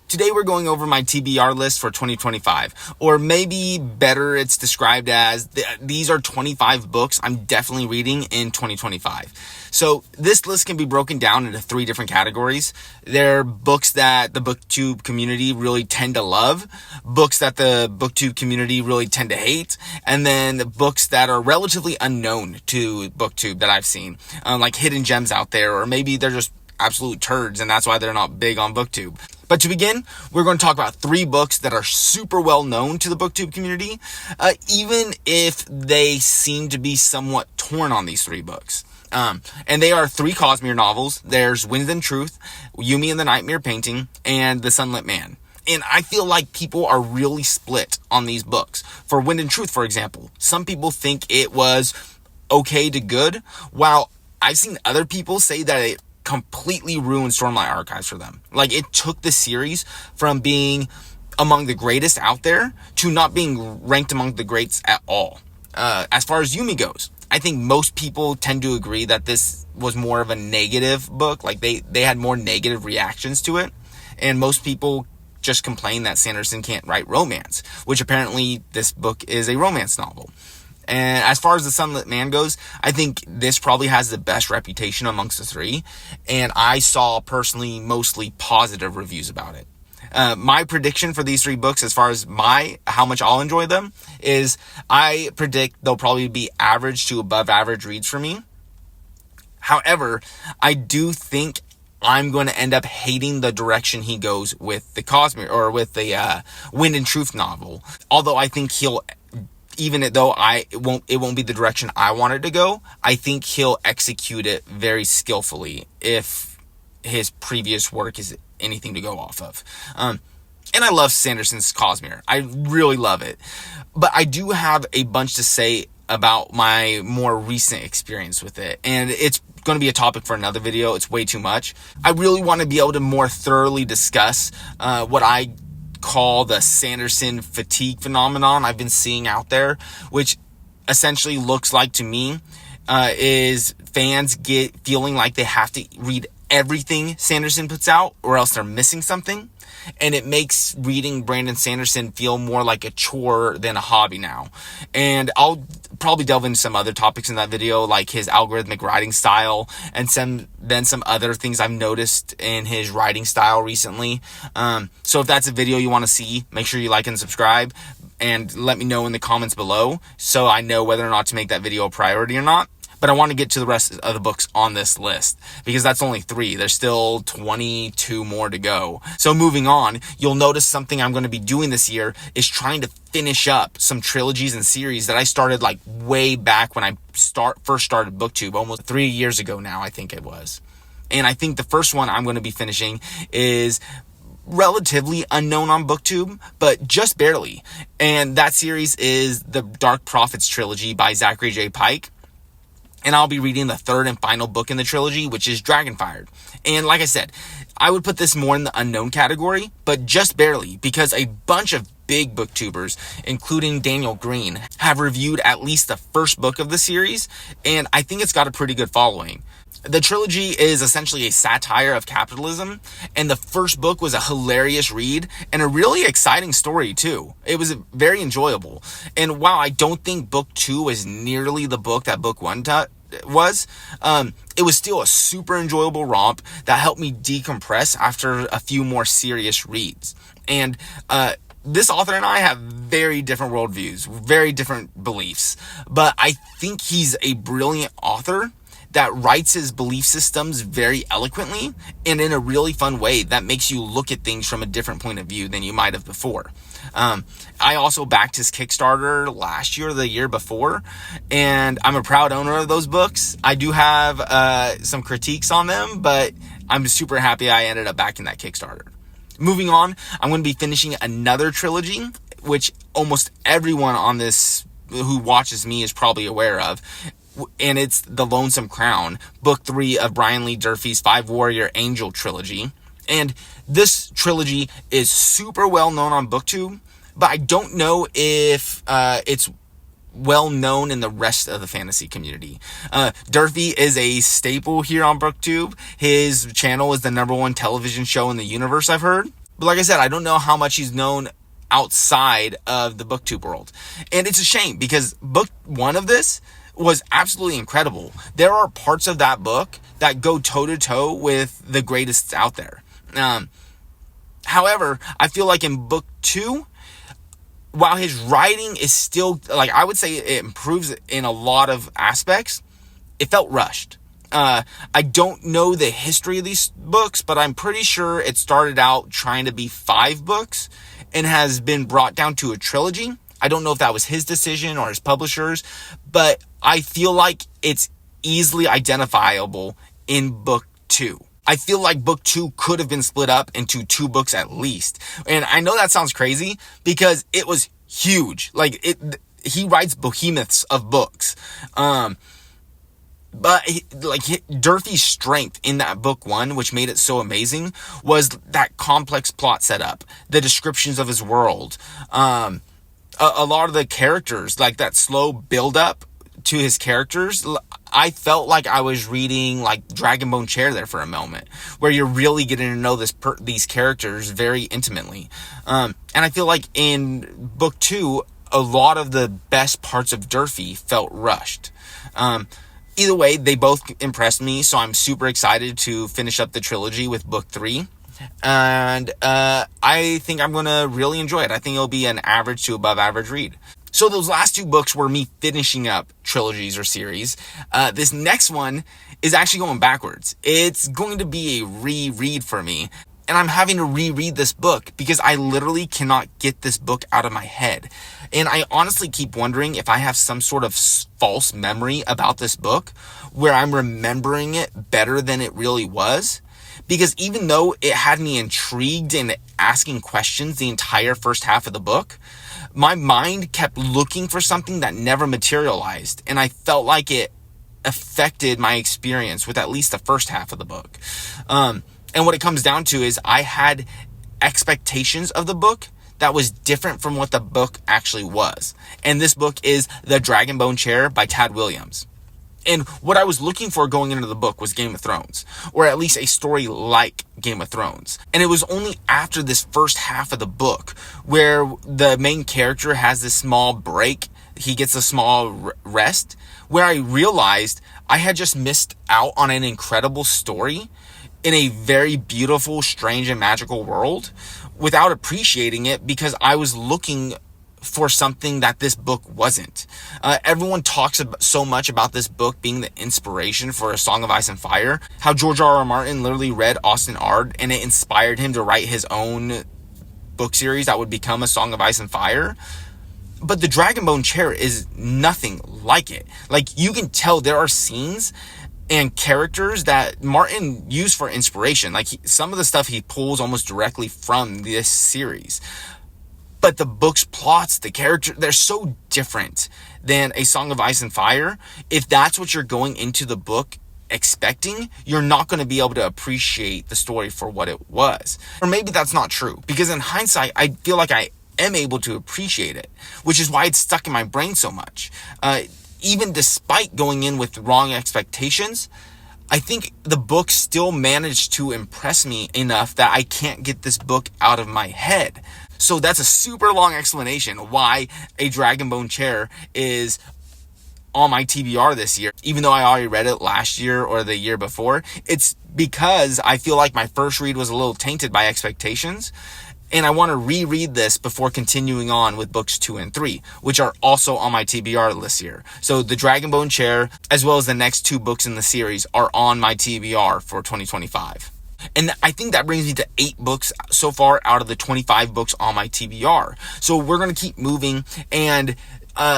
Today we're going over my TBR list for 2025, or maybe better, it's described as these are 25 books I'm definitely reading in 2025. So this list can be broken down into 3 different categories. There are books that the BookTube community really tend to love, books that the BookTube community really tend to hate, and then the books that are relatively unknown to BookTube that I've seen, like hidden gems out there, or maybe they're just absolute turds and that's why they're not big on BookTube. But to begin, we're going to talk about 3 books that are super well known to the BookTube community, even if they seem to be somewhat torn on these 3 books. And they are 3 Cosmere novels. There's Wind and Truth, Yumi and the Nightmare Painting, and The Sunlit Man. And I feel like people are really split on these books. For Wind and Truth, for example, some people think it was okay to good, while I've seen other people say that it completely ruined Stormlight Archives for them. Like, it took the series from being among the greatest out there to not being ranked among the greats at all. As far as Yumi goes, I think most people tend to agree that this was more of a negative book. Like, they had more negative reactions to it. And most people just complain that Sanderson can't write romance, which apparently this book is a romance novel. And as far as The Sunlit Man goes, I think this probably has the best reputation amongst the 3. And I saw personally mostly positive reviews about it. My prediction for these 3 books, as far as how much I'll enjoy them, is I predict they'll probably be average to above average reads for me. However, I do think I'm going to end up hating the direction he goes with the Cosmere, or with the Wind and Truth novel. Although I think even though it won't be the direction I want it to go, I think he'll execute it very skillfully if his previous work is anything to go off of. And I love Sanderson's Cosmere. I really love it. But I do have a bunch to say about my more recent experience with it. And it's going to be a topic for another video. It's way too much. I really want to be able to more thoroughly discuss what I call the Sanderson fatigue phenomenon I've been seeing out there, which essentially looks like to me is fans feeling like they have to read everything Sanderson puts out or else they're missing something. And it makes reading Brandon Sanderson feel more like a chore than a hobby now. And I'll probably delve into some other topics in that video, like his algorithmic writing style and some other things I've noticed in his writing style recently. So if that's a video you want to see, make sure you like and subscribe and let me know in the comments below so I know whether or not to make that video a priority or not. But I want to get to the rest of the books on this list because that's only 3. There's still 22 more to go. So moving on, you'll notice something I'm going to be doing this year is trying to finish up some trilogies and series that I started like way back when I first started BookTube, almost 3 years ago now, I think it was. And I think the first one I'm going to be finishing is relatively unknown on BookTube, but just barely. And that series is the Dark Prophets trilogy by Zachary J. Pike. And I'll be reading the 3rd and final book in the trilogy, which is Dragonfire. And like I said, I would put this more in the unknown category, but just barely, because a bunch of big booktubers, including Daniel Green, have reviewed at least the first book of the series, and I think it's got a pretty good following. The trilogy is essentially a satire of capitalism, and the first book was a hilarious read and a really exciting story too. It was very enjoyable. And while I don't think book 2 is nearly the book that book 1 was, it was still a super enjoyable romp that helped me decompress after a few more serious reads. And this author and I have very different worldviews, very different beliefs, but I think he's a brilliant author that writes his belief systems very eloquently and in a really fun way that makes you look at things from a different point of view than you might have before. I also backed his Kickstarter last year or the year before, and I'm a proud owner of those books. I do have some critiques on them, but I'm super happy I ended up backing that Kickstarter. Moving on, I'm going to be finishing another trilogy, which almost everyone on this who watches me is probably aware of. And it's The Lonesome Crown, book 3 of Brian Lee Durfee's 5 Warrior Angel trilogy. And this trilogy is super well known on BookTube, but I don't know if it's well known in the rest of the fantasy community. Durfee is a staple here on BookTube. His channel is the #1 television show in the universe, I've heard. But like I said, I don't know how much he's known outside of the BookTube world. And it's a shame because book 1 of this was absolutely incredible. There are parts of that book that go toe to toe with the greatest out there. However, I feel like in book 2, while his writing is still, like, I would say it improves in a lot of aspects, it felt rushed. I don't know the history of these books, but I'm pretty sure it started out trying to be 5 books and has been brought down to a trilogy. I don't know if that was his decision or his publisher's, but I feel like it's easily identifiable in book 2. I feel like book 2 could have been split up into 2 books at least. And I know that sounds crazy because it was huge. Like, he writes behemoths of books. But Durfee's strength in that book 1, which made it so amazing, was that complex plot setup, the descriptions of his world, a lot of the characters, like that slow build up to his characters. I felt like I was reading like Dragonbone Chair there for a moment, where you're really getting to know these characters very intimately. And I feel like in book 2, a lot of the best parts of Durfee felt rushed. Either way, they both impressed me, so I'm super excited to finish up the trilogy with book 3. And I think I'm going to really enjoy it. I think it'll be an average to above average read. So those last 2 books were me finishing up trilogies or series. This next one is actually going backwards. It's going to be a reread for me. And I'm having to reread this book because I literally cannot get this book out of my head. And I honestly keep wondering if I have some sort of false memory about this book where I'm remembering it better than it really was. Because even though it had me intrigued and asking questions the entire first half of the book, my mind kept looking for something that never materialized. And I felt like it affected my experience with at least the first half of the book. And what it comes down to is I had expectations of the book that was different from what the book actually was. And this book is The Dragonbone Chair by Tad Williams. And what I was looking for going into the book was Game of Thrones, or at least a story like Game of Thrones. And it was only after this first half of the book where the main character has this small break, he gets a small rest, where I realized I had just missed out on an incredible story in a very beautiful, strange, and magical world without appreciating it because I was looking for something that this book wasn't. Everyone talks so much about this book being the inspiration for A Song of Ice and Fire, how George R. R. Martin literally read Austen Ard and it inspired him to write his own book series that would become A Song of Ice and Fire. But The Dragonbone Chair is nothing like it. Like, you can tell there are scenes and characters that Martin used for inspiration. Like, some of the stuff he pulls almost directly from this series. But the book's plots, the character, they're so different than A Song of Ice and Fire. If that's what you're going into the book expecting, you're not going to be able to appreciate the story for what it was. Or maybe that's not true, because in hindsight, I feel like I am able to appreciate it, which is why it's stuck in my brain so much. Even despite going in with wrong expectations, I think the book still managed to impress me enough that I can't get this book out of my head. So that's a super long explanation why A Dragonbone Chair is on my TBR this year, even though I already read it last year or the year before. It's because I feel like my first read was a little tainted by expectations, and I want to reread this before continuing on with books 2 and 3, which are also on my TBR this year. So The Dragonbone Chair, as well as the next 2 books in the series, are on my TBR for 2025. And I think that brings me to 8 books so far out of the 25 books on my TBR. So we're going to keep moving. And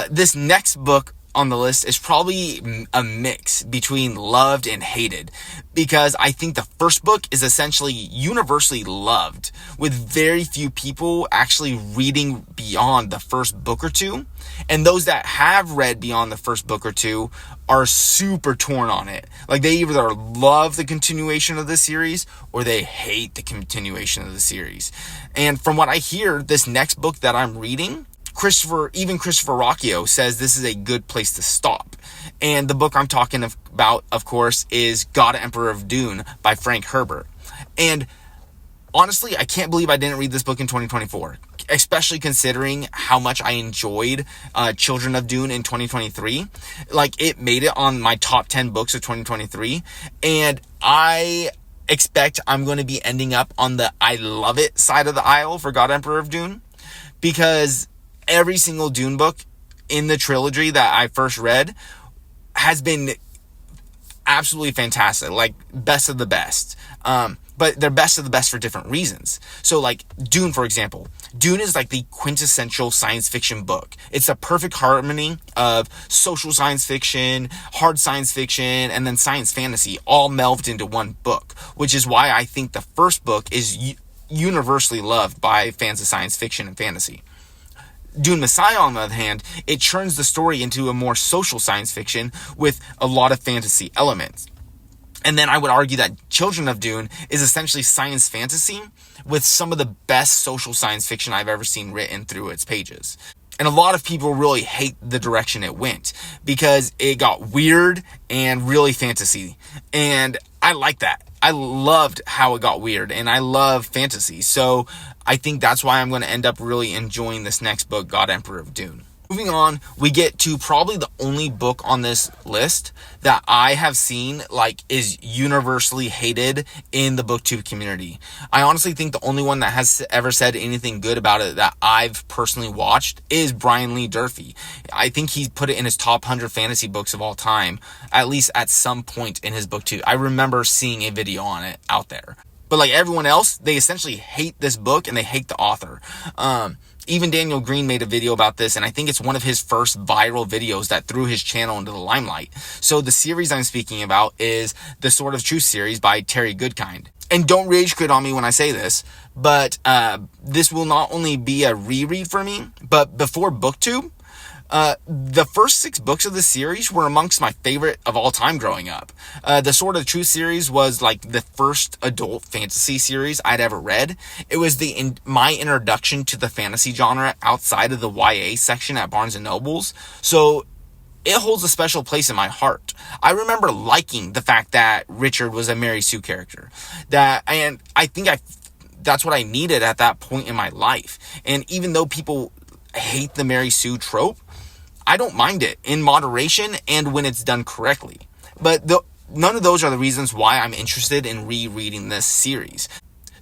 this next book on the list is probably a mix between loved and hated, because I think the first book is essentially universally loved, with very few people actually reading beyond the first book or 2. And those that have read beyond the first book or 2 are super torn on it. Like, they either love the continuation of the series or they hate the continuation of the series. And from what I hear, this next book that I'm reading, Christopher Rocchio says this is a good place to stop. And the book I'm talking about, of course, is God, Emperor of Dune by Frank Herbert. And honestly, I can't believe I didn't read this book in 2024, especially considering how much I enjoyed Children of Dune in 2023. Like, it made it on my top 10 books of 2023, and I expect I'm going to be ending up on the I love it side of the aisle for God Emperor of Dune, because every single Dune book in the trilogy that I first read has been absolutely fantastic, like best of the best. But they're best of the best for different reasons. So like Dune, for example, Dune is like the quintessential science fiction book. It's a perfect harmony of social science fiction, hard science fiction, and then science fantasy all melded into one book, which is why I think the first book is universally loved by fans of science fiction and fantasy. Dune Messiah, on the other hand, it turns the story into a more social science fiction with a lot of fantasy elements. And then I would argue that Children of Dune is essentially science fantasy with some of the best social science fiction I've ever seen written through its pages. And a lot of people really hate the direction it went because it got weird and really fantasy. And I like that. I loved how it got weird, and I love fantasy. So I think that's why I'm going to end up really enjoying this next book, God Emperor of Dune. Moving on, we get to probably the only book on this list that I have seen like is universally hated in the BookTube community. I honestly think the only one that has ever said anything good about it that I've personally watched is Brian Lee Durfee. I think he put it in his top 100 fantasy books of all time, at least at some point in his BookTube. I remember seeing a video on it out there. But like everyone else, they essentially hate this book and they hate the author. Even Daniel Green made a video about this, and I think it's one of his first viral videos that threw his channel into the limelight. So the series I'm speaking about is the Sword of Truth series by Terry Goodkind. And don't rage quit on me when I say this, but this will not only be a reread for me, but before BookTube, the first 6 books of the series were amongst my favorite of all time growing up. The Sword of Truth series was like the first adult fantasy series I'd ever read. It was my introduction to the fantasy genre outside of the YA section at Barnes & Noble's. So it holds a special place in my heart. I remember liking the fact that Richard was a Mary Sue character. And I think that's what I needed at that point in my life. And even though people hate the Mary Sue trope, I don't mind it in moderation and when it's done correctly. But none of those are the reasons why I'm interested in rereading this series.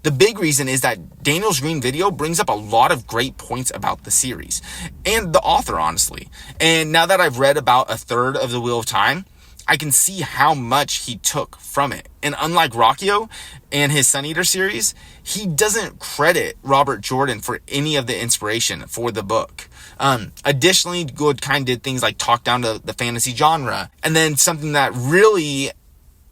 The big reason is that Daniel Green's video brings up a lot of great points about the series and the author, honestly. And now that I've read about a third of The Wheel of Time, I can see how much he took from it. And unlike Rocchio and his Sun Eater series, he doesn't credit Robert Jordan for any of the inspiration for the book. Additionally, Goodkind did things like talk down to the fantasy genre. And then something that really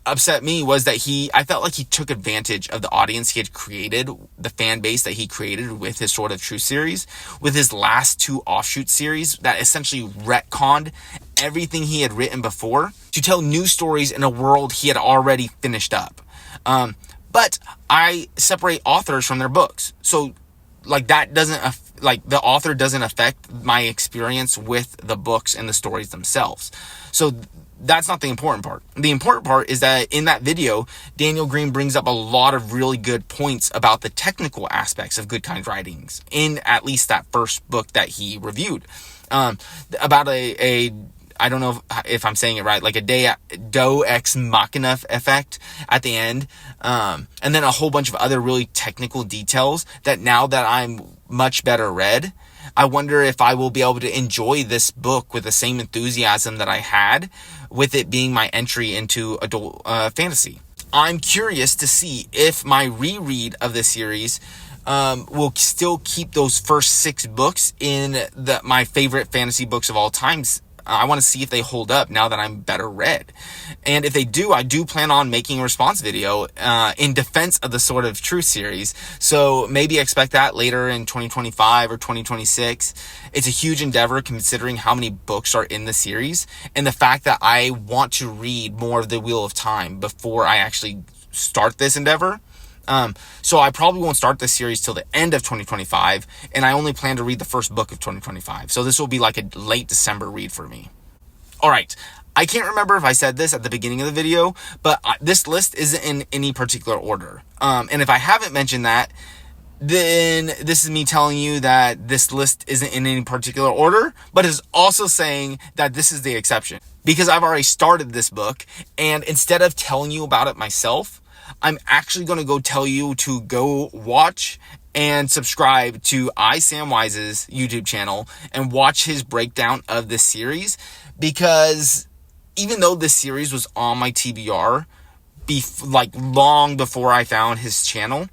upset me was that I felt like he took advantage of the audience he had created, the fan base that he created with his Sword of Truth series, with his last 2 offshoot series that essentially retconned everything he had written before to tell new stories in a world he had already finished up. But I separate authors from their books. So like that doesn't, the author doesn't affect my experience with the books and the stories themselves. So that's not the important part. The important part is that in that video, Daniel Green brings up a lot of really good points about the technical aspects of Goodkind writings in at least that first book that he reviewed. About I don't know if I'm saying it right, like a Deus Ex Machina effect at the end. And then a whole bunch of other really technical details that now that I'm much better read, I wonder if I will be able to enjoy this book with the same enthusiasm that I had with it being my entry into adult fantasy. I'm curious to see if my reread of the series will still keep those first 6 books in my favorite fantasy books of all time. I want to see if they hold up now that I'm better read. And if they do, I do plan on making a response video in defense of the Sword of Truth series. So maybe expect that later in 2025 or 2026. It's a huge endeavor considering how many books are in the series and the fact that I want to read more of The Wheel of Time before I actually start this endeavor. So I probably won't start this series till the end of 2025, and I only plan to read the first book of 2025. So this will be like a late December read for me. All right. I can't remember if I said this at the beginning of the video, but this list isn't in any particular order. And if I haven't mentioned that, then this is me telling you that this list isn't in any particular order, but is also saying that this is the exception. Because I've already started this book, and instead of telling you about it myself, I'm actually going to go tell you to go watch and subscribe to Samwise's YouTube channel and watch his breakdown of this series. Because even though this series was on my TBR, long before I found his channel,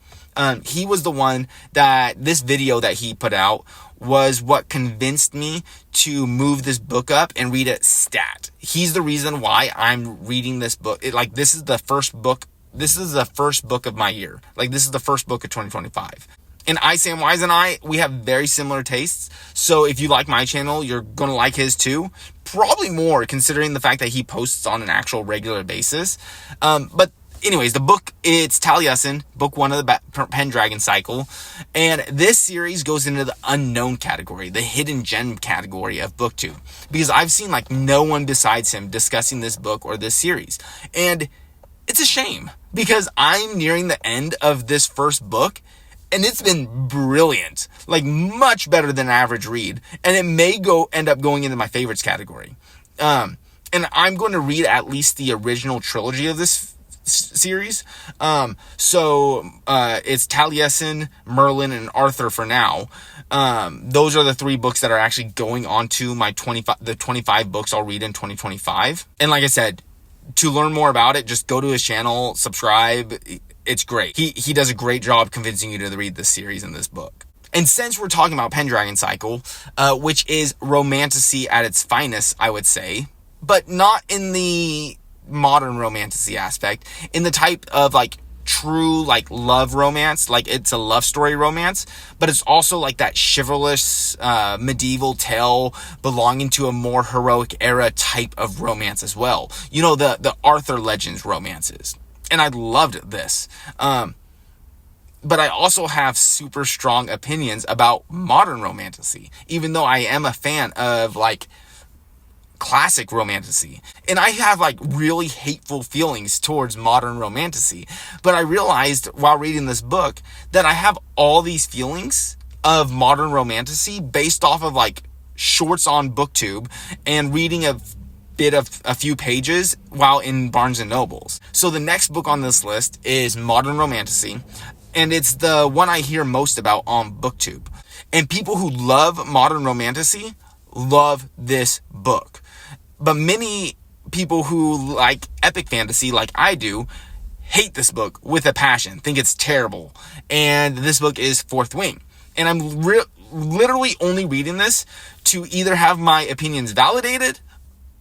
he was the one that this video that he put out was what convinced me to move this book up and read it stat. He's the reason why I'm reading this book. This is the first book. This is the first book of my year. This is the first book of 2025. And Samwise and we have very similar tastes. So if you like my channel, you're going to like his too. Probably more, considering the fact that he posts on an actual regular basis. But anyways, the book, it's Taliesin, book 1 of the Pendragon cycle. And this series goes into the unknown category, the hidden gem category of BookTube. Because I've seen no one besides him discussing this book or this series. And it's a shame, because I'm nearing the end of this first book, and it's been brilliant. Much better than average read. And it may end up going into my favorites category. And I'm going to read at least the original trilogy of this series. So it's Taliesin, Merlin, and Arthur for now. Those are the 3 books that are actually going on to my 25 books I'll read in 2025. And like I said, to learn more about it, just go to his channel, subscribe. It's great. He does a great job convincing you to read this series and this book. And since we're talking about Pendragon cycle, which is romantasy at its finest, I would say, but not in the modern romantasy aspect, in the type of true love romance, it's a love story romance, but it's also that chivalrous medieval tale belonging to a more heroic era type of romance as well. The Arthur Legends romances. And I loved this. But I also have super strong opinions about modern romantasy, even though I am a fan of classic romantasy. And I have really hateful feelings towards modern romantasy. But I realized while reading this book that I have all these feelings of modern romantasy based off of shorts on BookTube and reading a few pages while in Barnes and Nobles. So the next book on this list is Modern Romantasy, and it's the one I hear most about on BookTube. And people who love modern romantasy love this book. But many people who like epic fantasy, like I do, hate this book with a passion, think it's terrible. And this book is Fourth Wing. And I'm literally only reading this to either have my opinions validated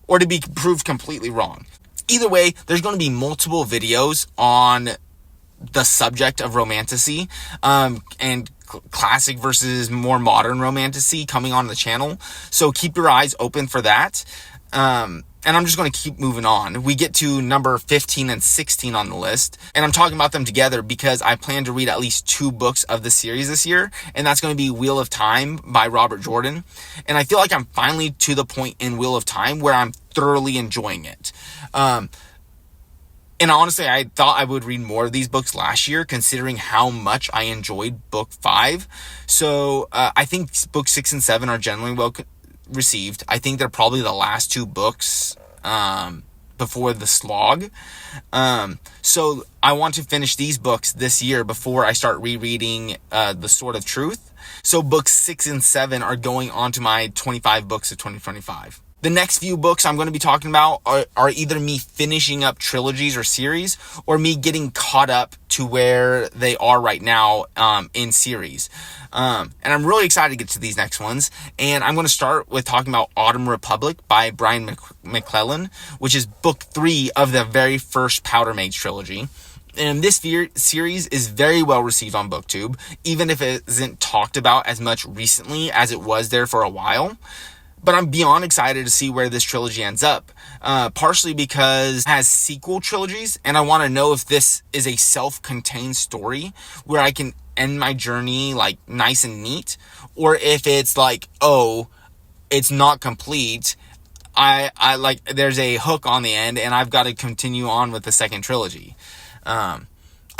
or to be proved completely wrong. Either way, there's going to be multiple videos on the subject of romantasy and classic versus more modern romantasy coming on the channel. So keep your eyes open for that. And I'm just going to keep moving on. We get to number 15 and 16 on the list. And I'm talking about them together because I plan to read at least 2 books of the series this year. And that's going to be Wheel of Time by Robert Jordan. And I feel like I'm finally to the point in Wheel of Time where I'm thoroughly enjoying it. And honestly, I thought I would read more of these books last year, considering how much I enjoyed book 5. So I think book 6 and 7 are generally well received. I think they're probably the last 2 books before the slog. So I want to finish these books this year before I start rereading The Sword of Truth. So books 6 and 7 are going on to my 25 books of 2025. The next few books I'm going to be talking about are either me finishing up trilogies or series, or me getting caught up to where they are right now in series. And I'm really excited to get to these next ones. And I'm going to start with talking about Autumn Republic by Brian McClellan, which is book 3 of the very first Powder Mage trilogy. And this series is very well received on BookTube, even if it isn't talked about as much recently as it was there for a while. But I'm beyond excited to see where this trilogy ends up, partially because it has sequel trilogies, and I want to know if this is a self-contained story where I can end my journey like nice and neat, or if it's like, oh, it's not complete, I like, there's a hook on the end, and I've got to continue on with the second trilogy. I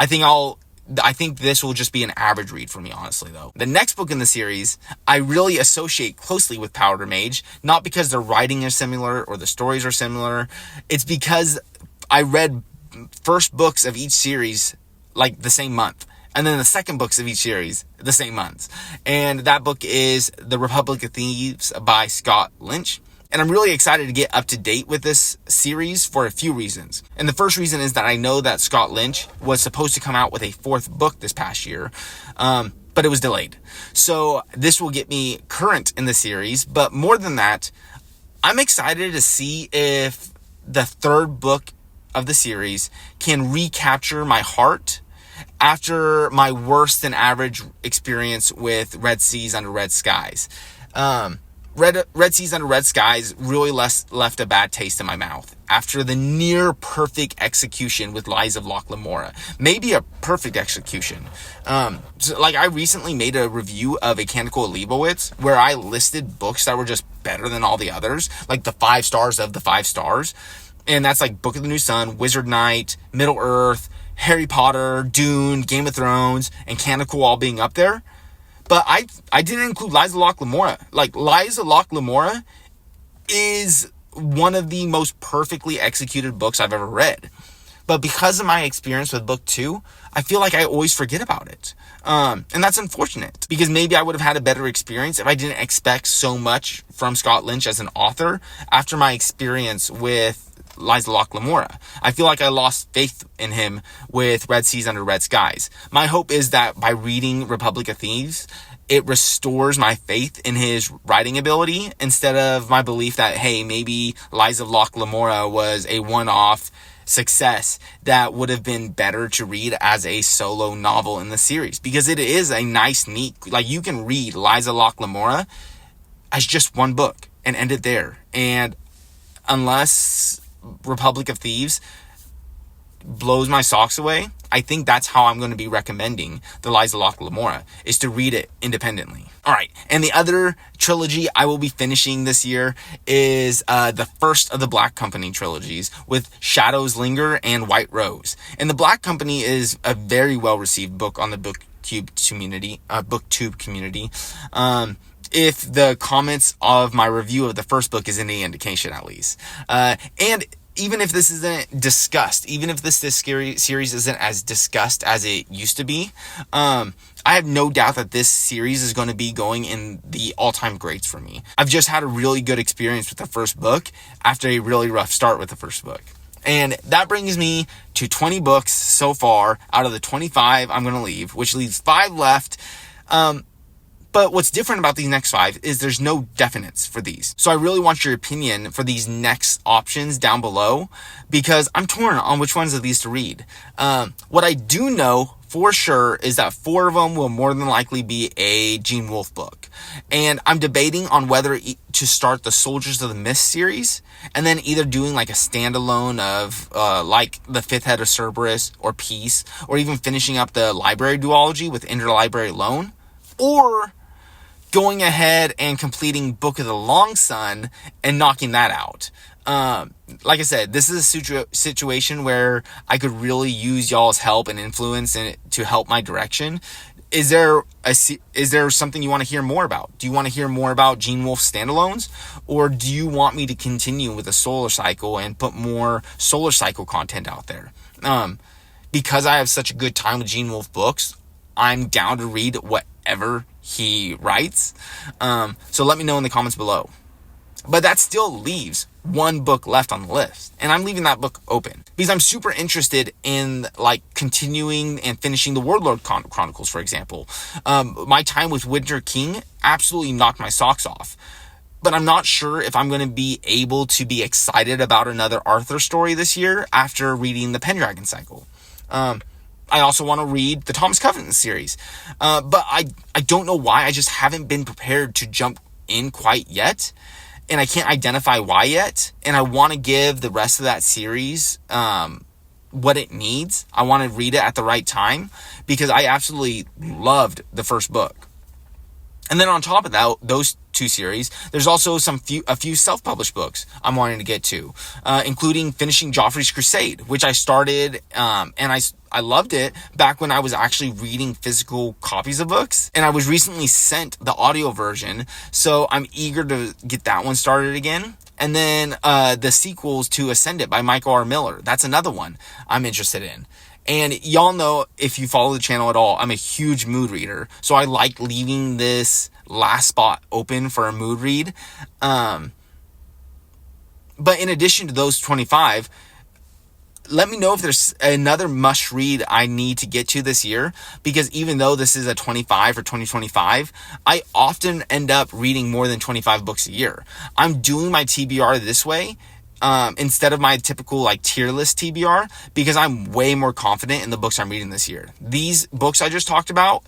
think this will just be an average read for me, honestly, though. The next book in the series, I really associate closely with Powder Mage, not because the writing is similar or the stories are similar. It's because I read first books of each series like the same month, and then the second books of each series the same months. And that book is The Republic of Thieves by Scott Lynch. And I'm really excited to get up to date with this series for a few reasons. And the first reason is that I know that Scott Lynch was supposed to come out with a fourth book this past year, but it was delayed. So this will get me current in the series. But more than that, I'm excited to see if the third book of the series can recapture my heart after my worse than average experience with Red Seas Under Red Skies. Red Seas Under Red Skies really left a bad taste in my mouth after the near perfect execution with Lies of Locke Lamora. Maybe a perfect execution. I recently made a review of A Canticle of Leibowitz where I listed books that were just better than all the others, like the 5 stars of the 5 stars. And that's like Book of the New Sun, Wizard Knight, Middle Earth, Harry Potter, Dune, Game of Thrones, and Canticle all being up there. But I didn't include Lies of Locke Lamora. Like, Lies of Locke Lamora is one of the most perfectly executed books I've ever read. But because of my experience with book 2, I feel like I always forget about it. And that's unfortunate, because maybe I would have had a better experience if I didn't expect so much from Scott Lynch as an author after my experience with Lies of Locke Lamora. I feel like I lost faith in him with Red Seas Under Red Skies. My hope is that by reading Republic of Thieves, it restores my faith in his writing ability instead of my belief that, hey, maybe Lies of Locke Lamora was a one-off success that would have been better to read as a solo novel in the series. Because it is a nice, neat, like, you can read Lies of Locke Lamora as just one book and end it there. And unless Republic of Thieves blows my socks away, I think that's how I'm going to be recommending the Lies of Locke Lamora, is to read it independently. All right, and the other trilogy I will be finishing this year is the first of the Black Company trilogies with Shadows Linger and White Rose. And the Black Company is a very well-received book on the BookTube community. If the comments of my review of the first book is any indication, at least. And even if this isn't discussed, even if this series isn't as discussed as it used to be, I have no doubt that this series is going to be going in the all-time greats for me. I've just had a really good experience with the first book after a really rough start with the first book. And that brings me to 20 books so far out of the 25 I'm going to leave, which leaves 5 left. But what's different about these next 5 is there's no definites for these. So I really want your opinion for these next options down below, because I'm torn on which ones of these to read. What I do know for sure is that 4 of them will more than likely be a Gene Wolfe book. And I'm debating on whether to start the Soldiers of the Mist series and then either doing like a standalone of like the Fifth Head of Cerberus or Peace, or even finishing up the library duology with Interlibrary Loan, or going ahead and completing Book of the Long Sun and knocking that out. Like I said, this is a situation where I could really use y'all's help and influence to help my direction. Is there something you want to hear more about? Do you want to hear more about Gene Wolfe standalones? Or do you want me to continue with the Solar Cycle and put more Solar Cycle content out there? Because I have such a good time with Gene Wolfe books, I'm down to read whatever he writes. So let me know in the comments below. But that still leaves 1 book left on the list, and I'm leaving that book open because I'm super interested in like continuing and finishing the Warlord Chronicles, for example. My time with Winter King absolutely knocked my socks off, but I'm not sure if I'm going to be able to be excited about another Arthur story this year after reading the Pendragon cycle. I also want to read the Thomas Covenant series. But I don't know why. I just haven't been prepared to jump in quite yet. And I can't identify why yet. And I want to give the rest of that series what it needs. I want to read it at the right time because I absolutely loved the first book. And then on top of that, those two series, there's also a few self-published books I'm wanting to get to, including finishing Joffrey's Crusade, which I started, and I loved it back when I was actually reading physical copies of books, and I was recently sent the audio version, so I'm eager to get that one started again. And then the sequels to Ascendant by Michael R. Miller, that's another one I'm interested in. And y'all know, if you follow the channel at all, I'm a huge mood reader. So I like leaving this last spot open for a mood read. But in addition to those 25, let me know if there's another must read I need to get to this year. Because even though this is a 25 for 2025, I often end up reading more than 25 books a year. I'm doing my TBR this way, instead of my typical like tier list TBR, because I'm way more confident in the books I'm reading this year. These books I just talked about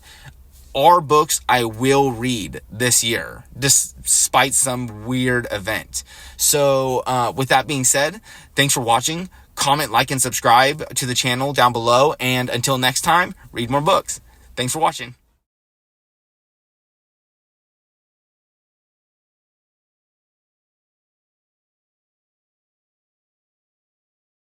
are books I will read this year, despite some weird event. So with that being said, thanks for watching. Comment, like, and subscribe to the channel down below. And until next time, read more books. Thanks for watching.